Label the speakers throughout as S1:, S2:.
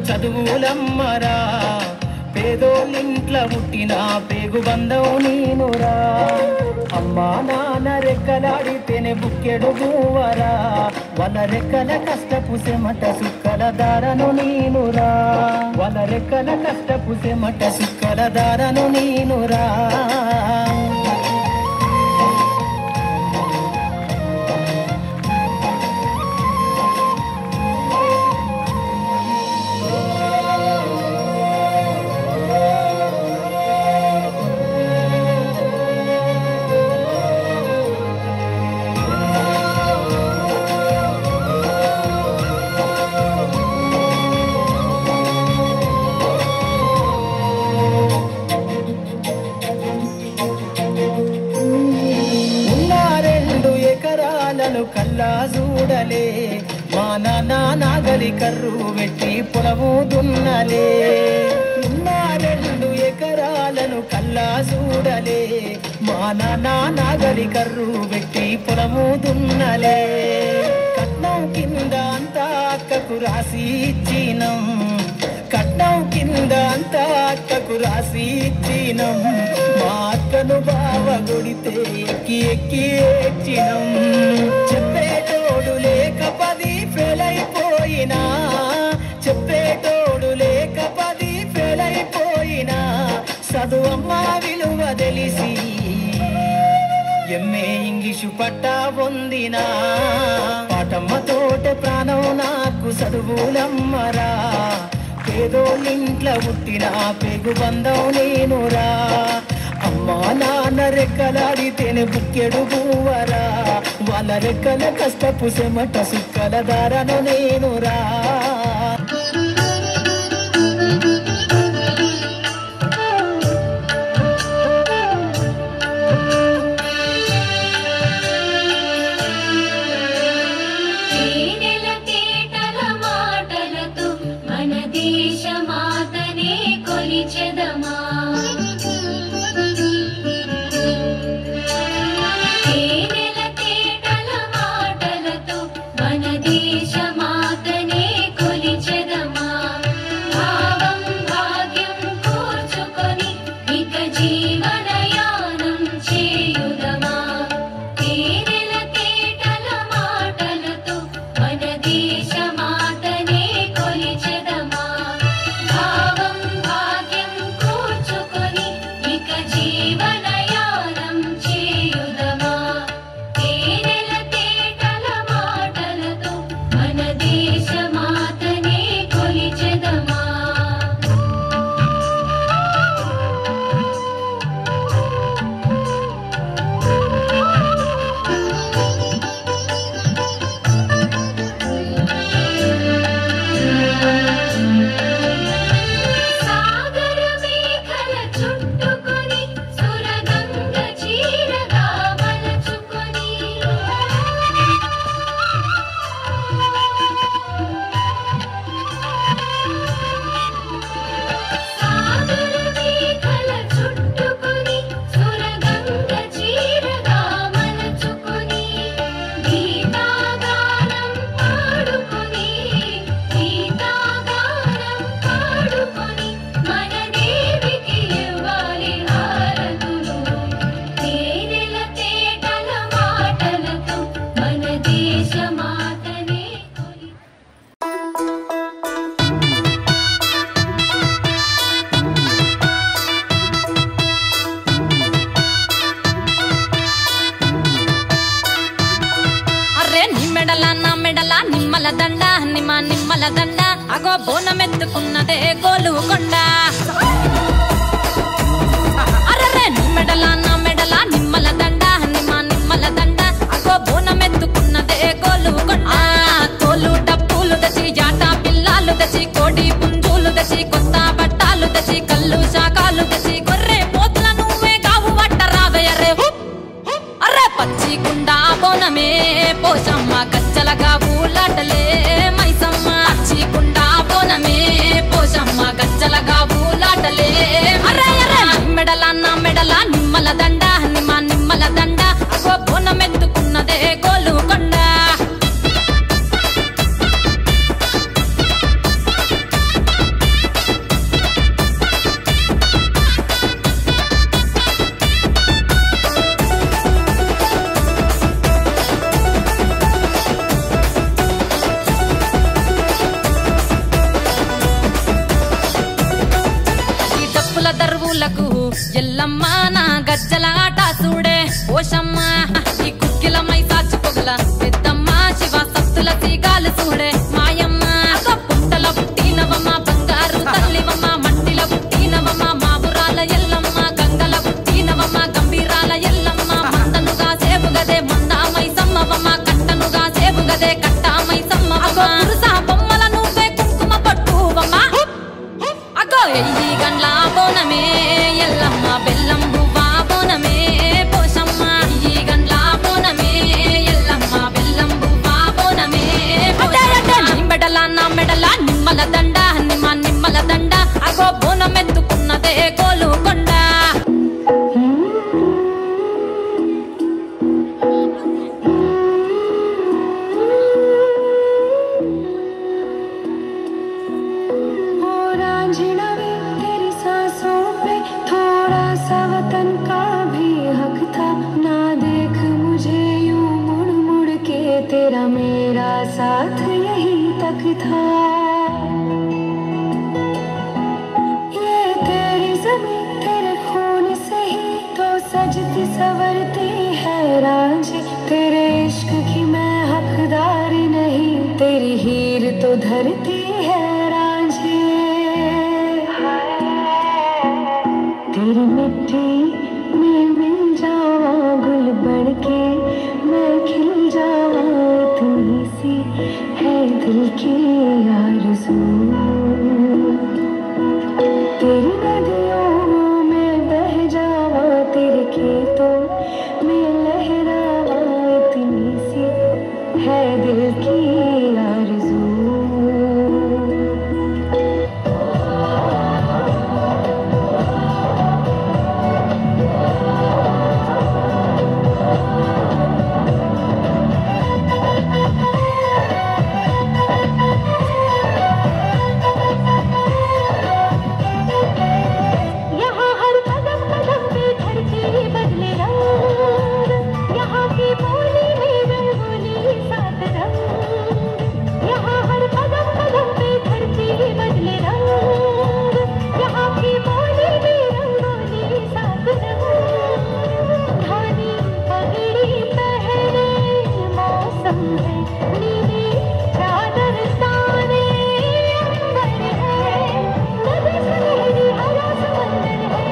S1: చదువులమ్మరా పేదోళ్ళింట్ల పుట్టిన పేగు బంధం నీనురా అమ్మా నాన్న రెక్కలాడితేనే బుక్కెడు బూవరా వాళ్ళ రెక్కల కష్టపు సెమట సుక్కల దారను నీనురా వాళ్ళ రెక్కల కష్టపు సెమట సుక్కల దారను నీనురా కల్లా చూడలే మా నాన్న నాగలి కర్రు పెట్టి పొలము దున్నలే ఉన్న 2 ఎకరాలను కల్లా చూడలే మా నాన్న నాగలి కర్రు పెట్టి పొలము దున్నలే కట్నం కింద అంతా అక్కకు రాసి ఇచ్చినం కట్నం కింద అంతా అక్కకు రాసి ఇచ్చినం మా అక్కను బావ కొడితే ఎక్కి ఎక్కి ఏడ్చినం చెప్పేటోడు లేక 10 ఫెయిల్ అయిపోయినా చెప్పేటోడు లేక 10 ఫెయిల్ అయిపోయినా చదువమ్మ విలువ తెలిసి ఎంఏ ఇంగ్లీషు పట్టా పొందినా పాటమ్మ తోట ప్రాణం నాకు చదువులమ్మరా పేదోళ్ళింట్ల పుట్టిన పేగు బంధం నేనురా అమ్మా నాన్న రెక్కలాడితేనే బుక్కెడు బూవరా వాళ్ళ రెక్కల కష్టపు సెమట సుక్కల దారను నేనురా
S2: నిమ్మల దండ అగో బోనమెత్తుకున్నదే గోలుకొండ అరరే నా మెడల నిమ్మల దండ నిమ్మల దండ అగో బోనమెత్తుకున్నదే గోలుకొండ తోలు డప్పులు దచి జాట పిల్లాలు దచి కోడి పుంజులు దచి కొత్త బట్టాలు దచి కళ్ళు శాకాలు దచి గొర్రె పోతుల నువ్వే గావు వట్ట రావయ్యరే అరే పచ్చి గుండా బోనమే పోషమ్మ గచ్చలగా ఊలాటలే మైసమ్మ పచ్చి గుండా బోనమే పోషమ్మ గచ్చలగా ఊలాట
S3: सवरती है रांझी, तेरे इश्क की मैं हकदारी नहीं, तेरी हीर तो धरती है रांझी। तेरी मिट्टी में मिल जावा गुल बन के मैं खिल जावा, इतनी सी है दिल की आरज़ू। तेरी नदियों में बह जावा, तेरे खेतों में लहरावा, इतनी सी है दिल की आरज़ू। यहाँ हर कदम कदम पे धरती बदले रंग, यहाँ की बोली में रंगोली सात रंग। यहाँ हर कदम कदम पे धरती बदले रंग, यहाँ की बोली में रंगोली सात रंग। धानी पगड़ी पहने मौसम है, नीली चादर ताने अंबर है, नदी सुनहरी हरा समंदर है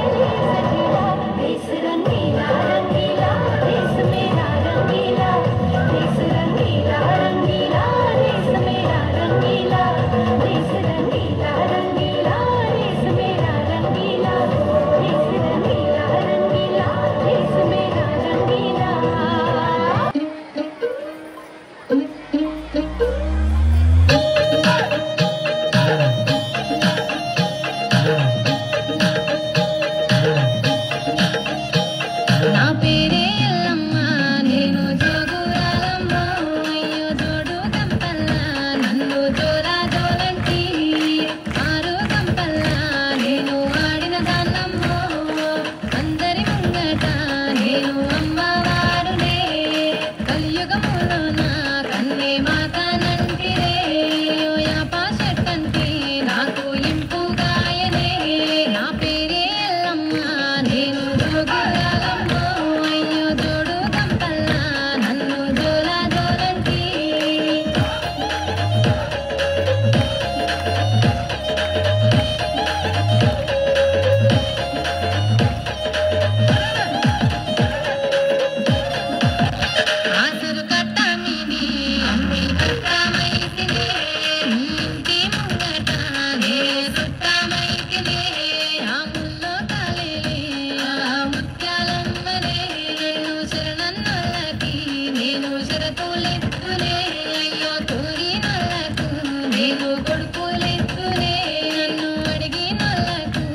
S3: सजीला। देश रंगीला रंगीला देश मेरा रंगीला, देश रंगीला रंगीला देश मेरा रंगीला, देश रंगीला रंगीला देश मेरा रंगीला, देश रंगीला रंगीला देश मेरा रंगीला।
S2: నా పేరే ఎల్లమ్మ నేను జోగురాలమ్మ, అయ్యో జోడు గంపల్లా నన్ను జోరా జోలంటి, ఆరు గంపల్లా నేను ఆడిన దాన్నమ్మ, అందరి ముంగట నేను అమ్మవారునే, కలియుగములో నా కన్నే మాతానంటిరే, యాపా చెట్టంటి నాకు ఇంపుగాయనే, నా పేరే ఎల్లమ్మ నేను జోగురాలమ్మ, అయ్యో జోడు గంపల్లా నన్ను జోలా జోలంటి. ఆసరు కట్ట మీది అమ్మి కట్టమైతినే, ఇంటి ముంగట నే సుట్టమైతినే, ఆ ముల్లో కాలేలే ఆ ముత్యాలమ్మనే, నన్ను శరణన్నోళ్ళకి నేను శరతులెత్తునే, అయ్యో తోరినోళ్ళకు నేను కొడుకులెత్తునే, నన్ను అడిగినోళ్ళకు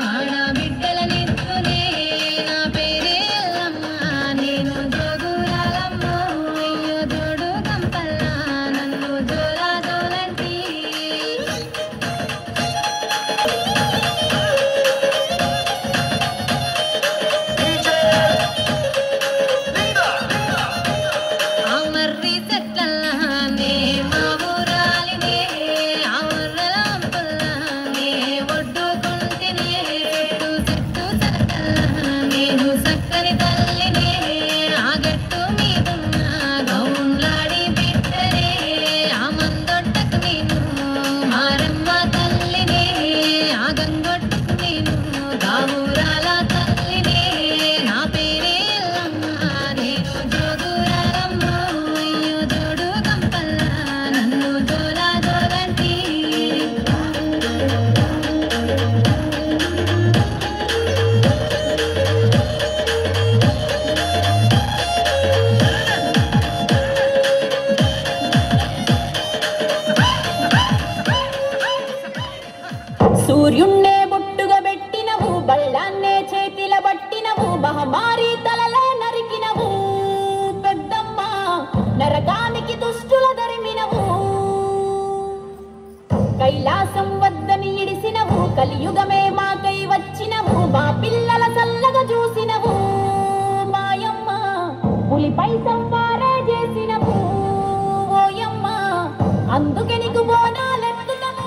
S2: ఆడబిడ్డలనెత్తునే, నా పేరే ఎల్లమ్మ నేను జోగురాలమ్మ, అయ్యో జోడు గంపల్లా నన్ను జోలా జోలంటి. ఆ మర్రి చెట్లల్లానే మా ఊరాలినే, ఆ వర్రలాంపుల్లానే ఒడ్డుకుంటినే, చుట్టూ చక్కల్లా నేను చక్కని తల్లినే, ఆ గట్టు మీదున్న గౌన్లాడి బిడ్డనే, ఆ మందొట్టకు నేను మారమ్మ తల్లినే, ఆ గంగొట్టుకు నేను గావురాల తల్లినే, నా పేరే ఎల్లమ్మ నేను జోగురాలమ్మ, అయ్యో జోడు గంపల్లా నన్ను జోలా జోలంటి.
S4: సూర్యున్నే బొట్టుగా పెట్టినవు, బళ్ళాన్నే చేతిల పట్టినవు, మహమారి తలలో నరికినవు పెద్దమ్మ, నరకానికి దుష్టుల దరిమినవు, కైలాసం వద్దని ఇడిసినవు, కలియుగమే మాకై వచ్చినవు, మా పిల్లల చల్లగా చూసినవు మాయమ్మ, పులిపై సంవారే చేసినవు ఓయమ్మ, అందుకే నీకు బోనాలెత్తుతాము.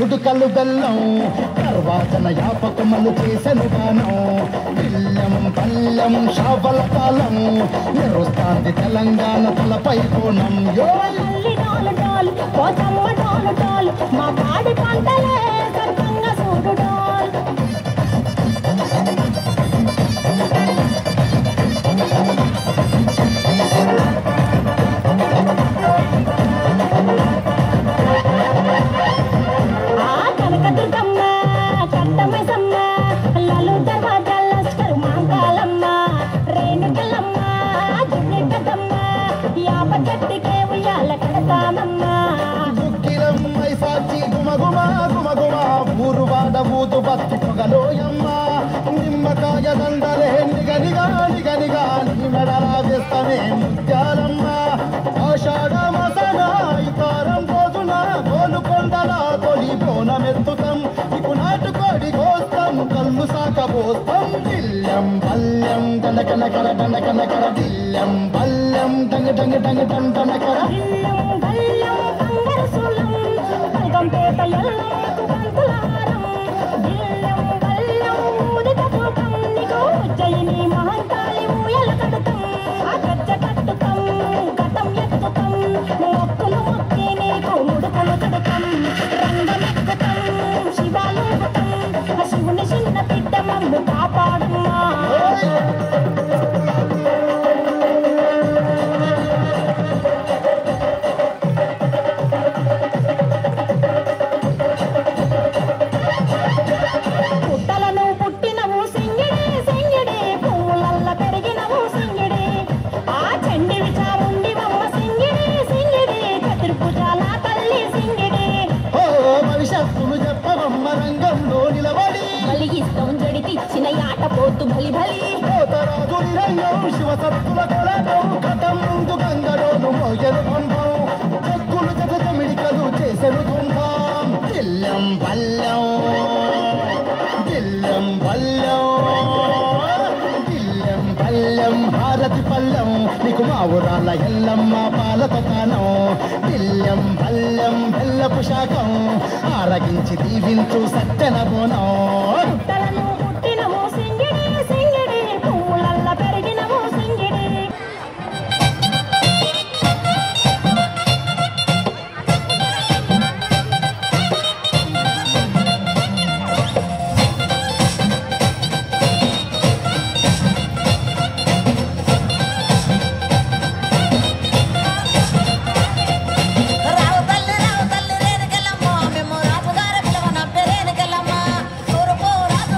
S5: ఉడుకలు బెల్లం తర్వాతన యాపకమలు చేసెను గానం పిల్లం పల్లెం షాబల కాలం మెరుస్తాంది తెలంగాణ తలపై కోణం యో
S4: తల్లి డాలు డాలు పోచమ్మ డాలు డాలు మా పాడి పంటలే సర్వంగా చూడు డాల్ కనకదుర్గమ్మ కట్టమైసమ్మ లలు దర్వాజా లస్కరు మాంకాలమ్మ రేణుకలమ్మ జున్నెట్టమ్మ యాప చెట్టుకే ఉయ్యాల కడతామమ్మ
S5: దుఃఖిలం ఐసాచి గుమగుమ గుమగుమ ఊరువాడ ఊదు బత్తి పొగలోయమ్మ నిమ్మకాయ దండలే నిగనిగా నిగనిగా నీ మెడలా వేస్తమే ముత్యాలమ్మ ఆషాఢ మసన ఇతారం రోజున గోలుకొండల తొలి బోనమెత్తుతాం ఇకు నాటుకోడి కోస్తాం కళ్ళు సాకబోస్తాం దిల్లం పల్లెం దనకనకర దనకనకర దిల్లం పల్లెం డంగ డంగ డంగ డండనకర
S4: ఇల్లం గల్లం బంగారు సూలం బంగంపేట ఎల్లంకు బంకులారం ఇల్లం గల్లం ఊదిత తూకం నీకు ఉజ్జయిని మహంకాళి ఊయల కడతాం ఆ గజ్జ కట్టుతాం గతం ఎత్తుతాం మొక్కులు మొక్కి నీకు ముడుపులు కడతాం రంగమెక్కుతాం శివాలుగుతాం ఆ శివుని చిన్న బిడ్డ మమ్ము కాపాడమ్మా పుట్టలను పుట్టినవు సింగిడి సింగిడి పువ్వులల్ల పెరిగినవు సింగిడి ఆ చండివి చాముండివమ్మ సింగిడి సింగిడి చతుర్భుజాల తల్లి సింగిడి
S5: ఓ భవిష్యత్తును చెప్పవమ్మ రంగంలో నిలబడి
S4: బలిగిస్తాం జడితిచ్చిన ఆట పోతు బలి బలి
S5: పోతరాజు నిరంగం శివసత్తుల కొలగం కథం ముందు గంగలోను మోయలు పంపం చెక్కులు జగత మిడికలు చేసెను తుంభం దిల్లం పల్లెం దిల్లం పల్లెం దిల్లం పల్లెం హారతి పల్లెం నీకు మా ఊరాల ఎల్లమ్మ పాలతో కానం దిల్లం పల్లెం బెల్లపు శాఖం ఆరగించి దీవించు సత్యన బోనం
S4: పుట్టలను పుట్టినవు సింగిడి సింగిడి పువ్వులల్ల పెరిగినవు సింగిడి
S2: రావు తల్లి రేణుకెళ్ళమ్మ మేము రాజుగారి పిలవన పేరేనుకెళ్ళమ్మ తూర్పు రాజు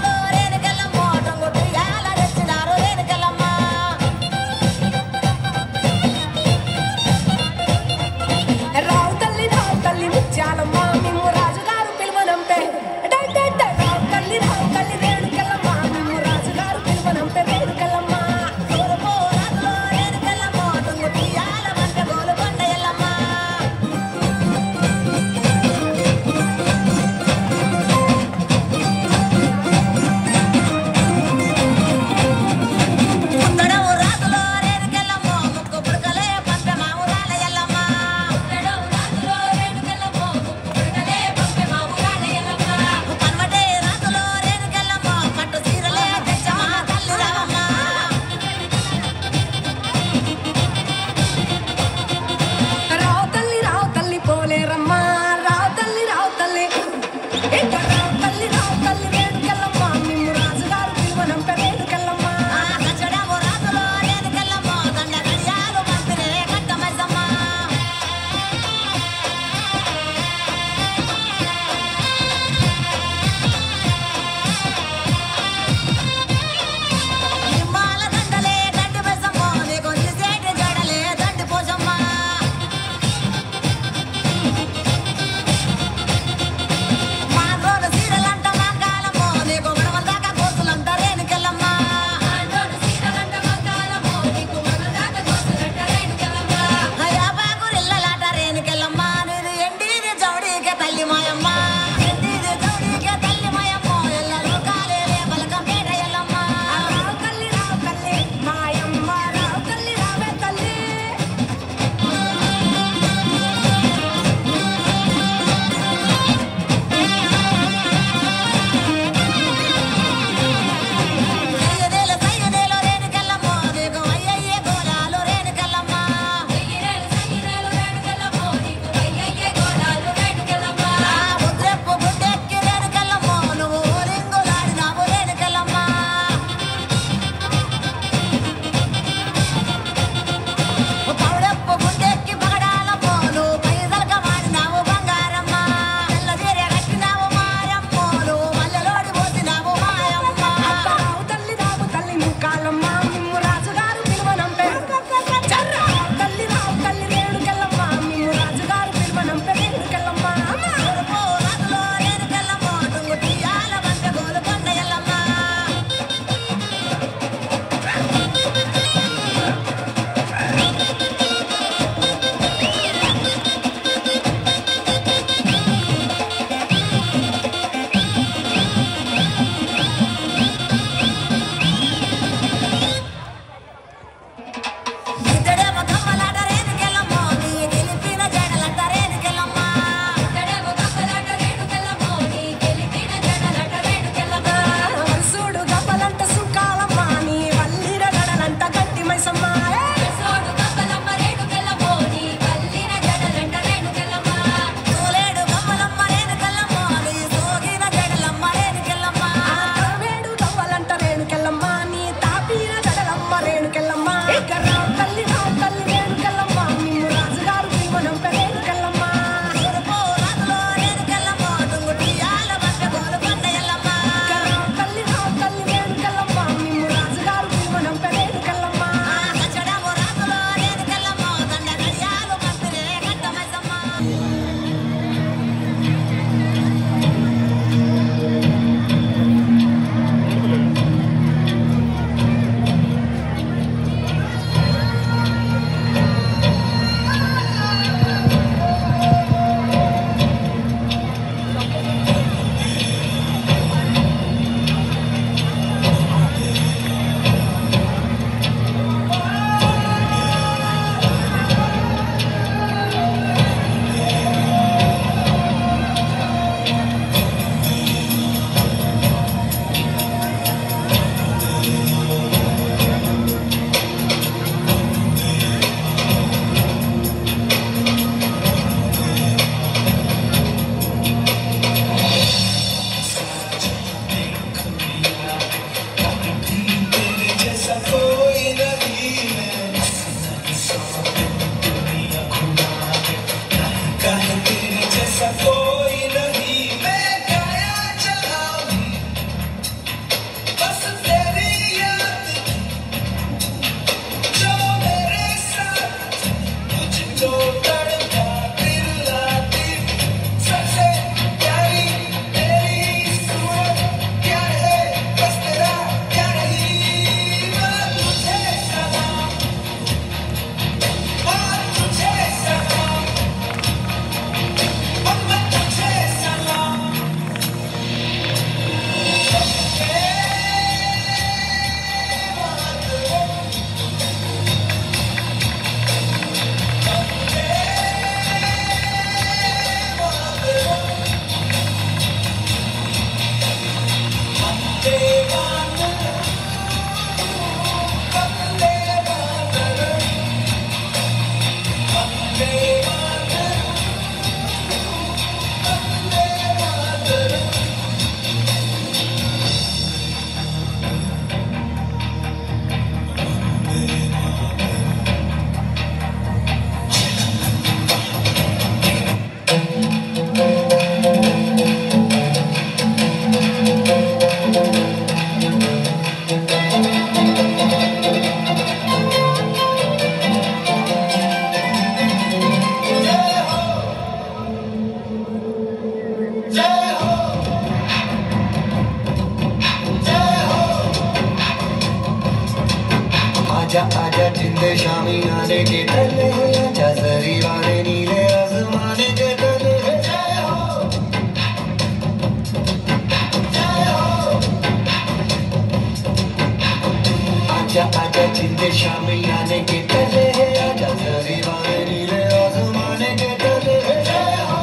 S1: शामियाने के तले है आजा दीवाने नीले आसमाने के तले है जय हो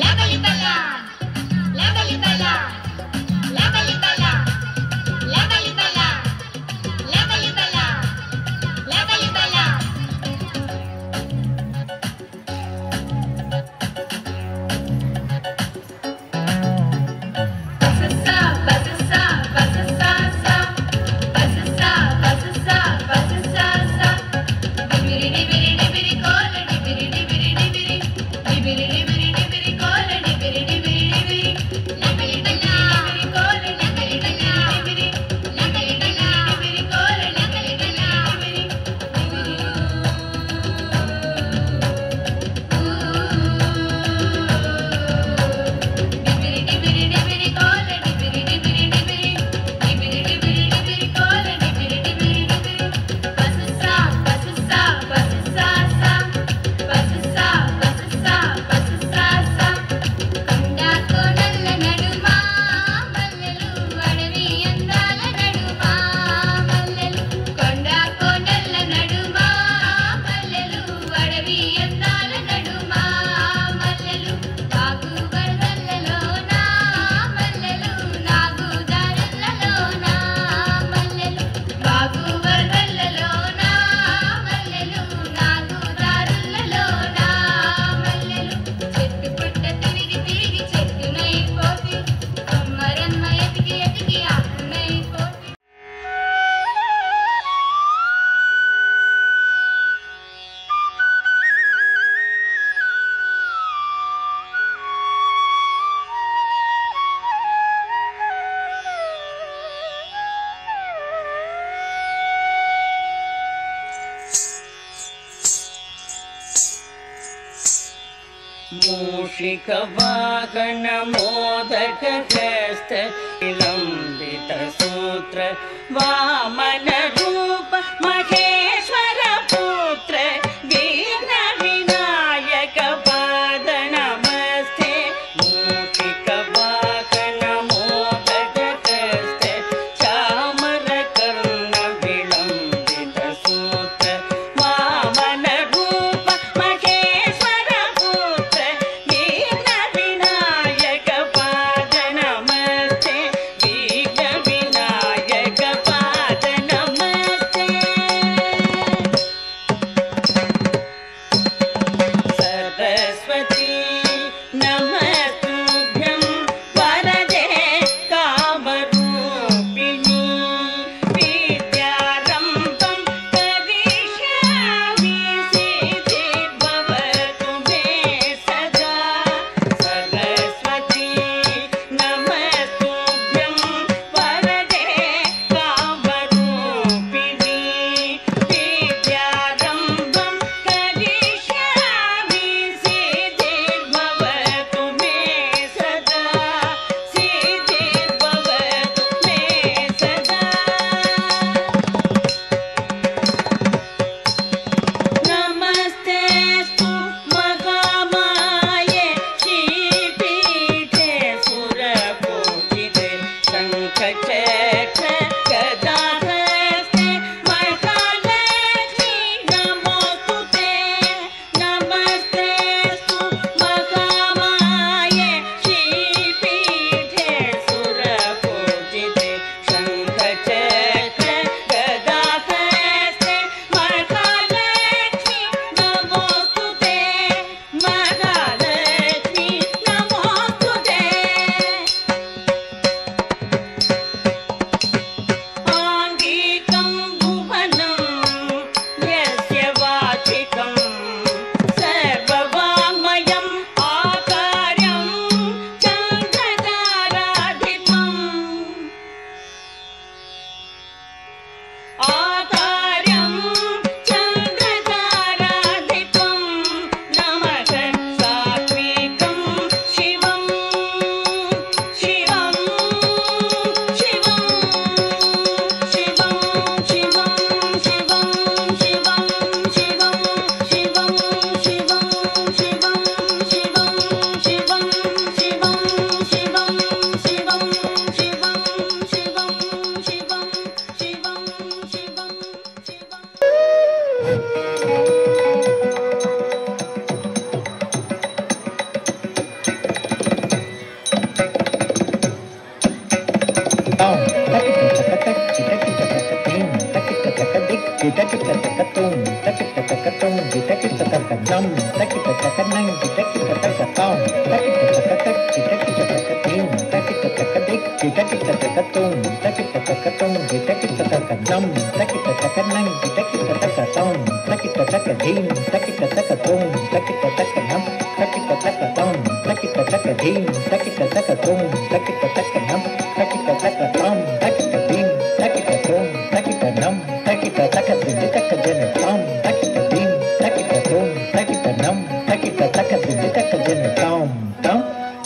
S6: Labali bala labali bala labali bala labali bala labali bala labali bala
S7: मूषिकवाहन modak हस्त विलंबित सूत्र वामन रूप महेश्वर पुत्र विघ्न विनायक पाद नमस्ते मूषिकवाहन मोदक हस्त चामर कर्ण विलंबित सूत्र वामन रूप महेश्वर पुत्र विघ्न विनायक पाद नमस्ते विघ्न विनायक पाद नमस्ते
S8: takita takatum, takita takatum, takita takadam, takita takanang, takita takatam, takita takatak, takita takatim, takita takadik, takita takatum, takita takatum, takita takadam, takita takanang, takita takatam, takita takadim, takita takatum, takita takadam, takita takatam, takita takadim, takita takatum, takita takadam, takita takatam, takita dim, takita tum, takita nam, takita takadim, takadene tam, takita dim, takita tum, takita nam, takita takadim, takadene tam, tam.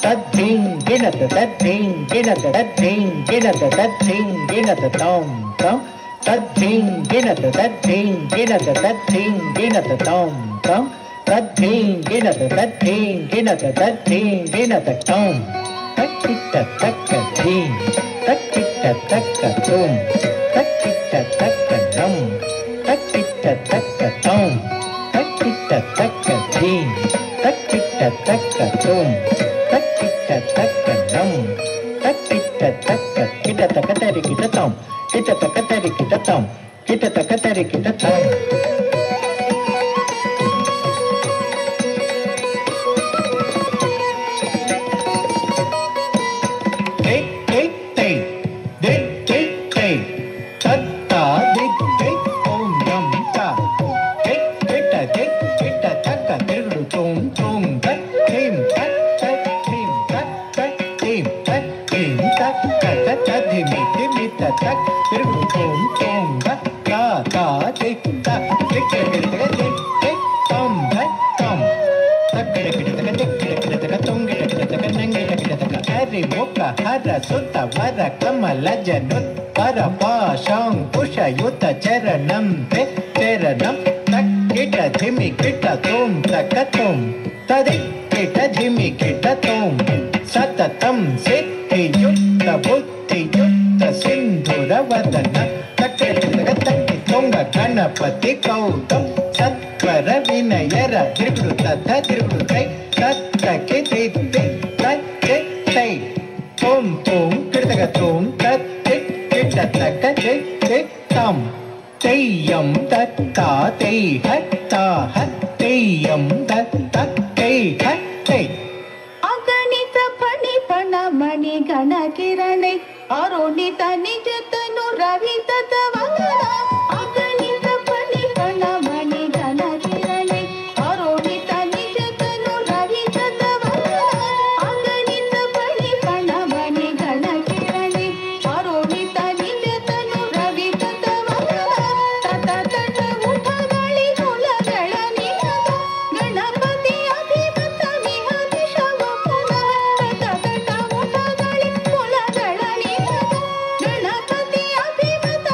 S8: Tadding, ginata, tadding, ginata, tadding, ginata, tadding, ginata, tam, tam. Tadding, ginata, tadding, ginata, tadding, ginata, tam, tam. Tadding, ginata, tadding, ginata, tadding, ginata, tam. Takita, takadim, takita, takatum, takita, takadam, takita, takatam, takita, takadim, takita, takatum, takita takadam, takita takat, kita takatari kita tam, kita takatari kita tam, kita takatari kita tam. Tik tik tik, tik tik tik, tatta tik tik, om yam ta, tik kita tik kita takat tiru tum tum tak tim tak. Tak tiru tum tum tak ta ta tik tak tik tik tik tik tom tak tom tak tik tik tik tik tik tom tik tik tik nangi tik tik hari muka hara sutta vara kamala janut para pashang pusha yuta charanam te charanam tak kita dhimi kita tum takatum tadik kita dhimi kita tum satatam siddhi yutta buddhi yutta sindhura vadana takki tonga ganapati kautam satvara vinayara dirgudu tatha dirgudu tai tattaki ditti tatte tai tom tom kirtaga tom tatte kirtataka ditti tam teyyam tatta tei hatta hat teyyam tatta tei hat tei
S4: ಅಗಣಿತ ಫಣಿಪಣ ಮಣಿ ಗಣ ಕಿರಣೆ ಅರುಣಿತ ನಿಜತನು ರವಿತ ತವನ ಅಗಣಿತ ಫಣಿಪಣ ಮಣಿ ಗಣ ಕಿರಣೆ ಅರುಣಿತ ನಿಜತನು ರವಿತ ತವನ ಅಗಣಿತ ಫಣಿಪಣ ಮಣಿ ಗಣ ಕಿರಣೆ ಅರುಣಿತ ನಿಜತನು ರವಿತ ತವನ ತತ ತಟ ಮುಖಗಳಿ ಕುಲಗಳ ನಿಯಮ ಗಣಪತಿ ಅಭಿಮತ ವಿಹತಿ ಶವಪುನ ತತ ತಟ ಮುಖಗಳಿ ಕುಲಗಳ ನಿಯಮ ಗಣಪತಿ ಅಭಿಮತ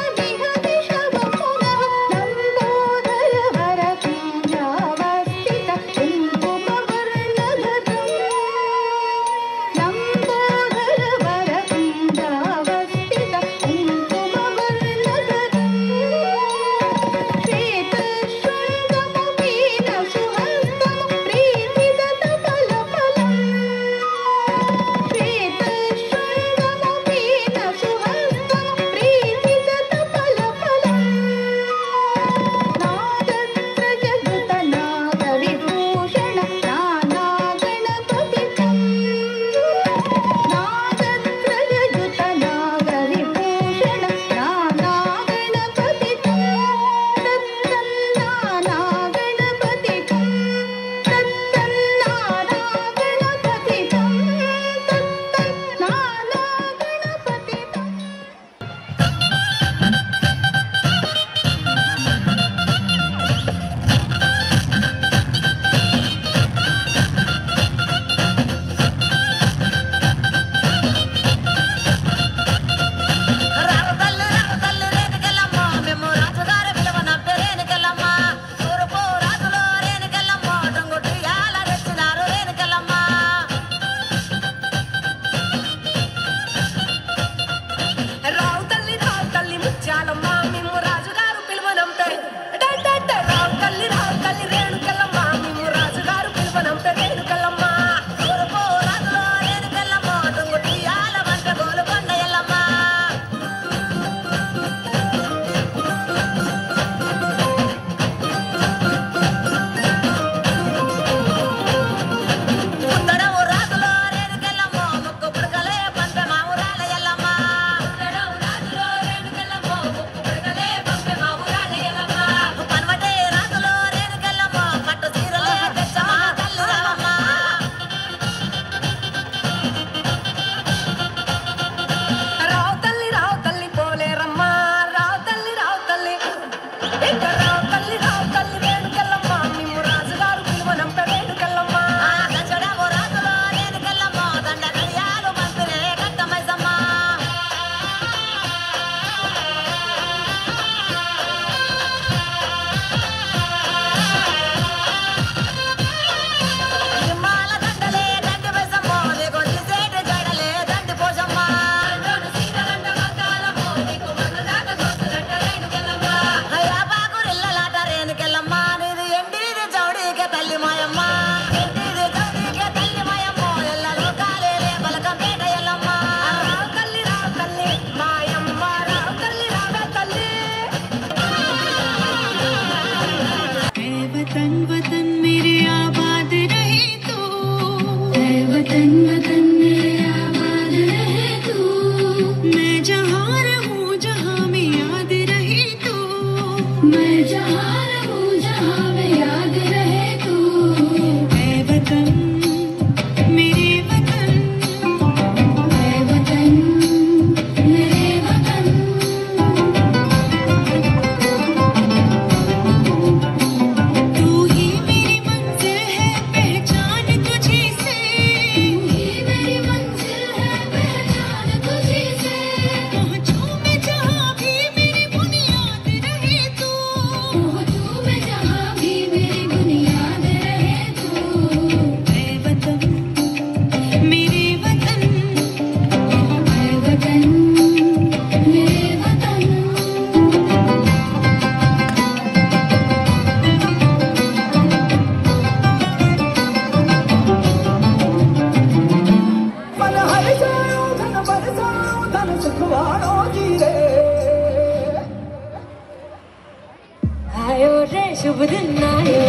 S3: शुभ दिन आयो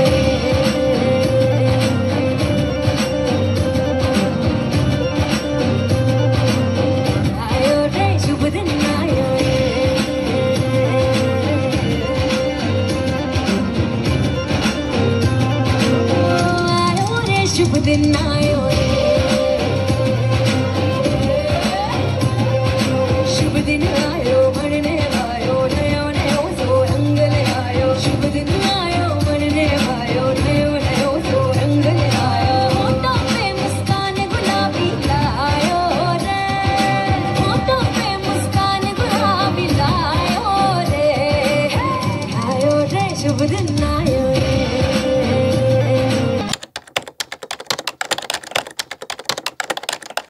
S3: रे शुभ दिन आयो रे शुभ दिन आयो शुभ दिन आयो मरने आयो नयो नयो सो रंग ले आयो शुभ दिन आयो मरने आयो नयो नयो सो रंग ले आयो होठों पे मुस्कान गुलाबी लायो रे होठों पे मुस्कान गुलाबी लायो रे आयो रे शुभ दिन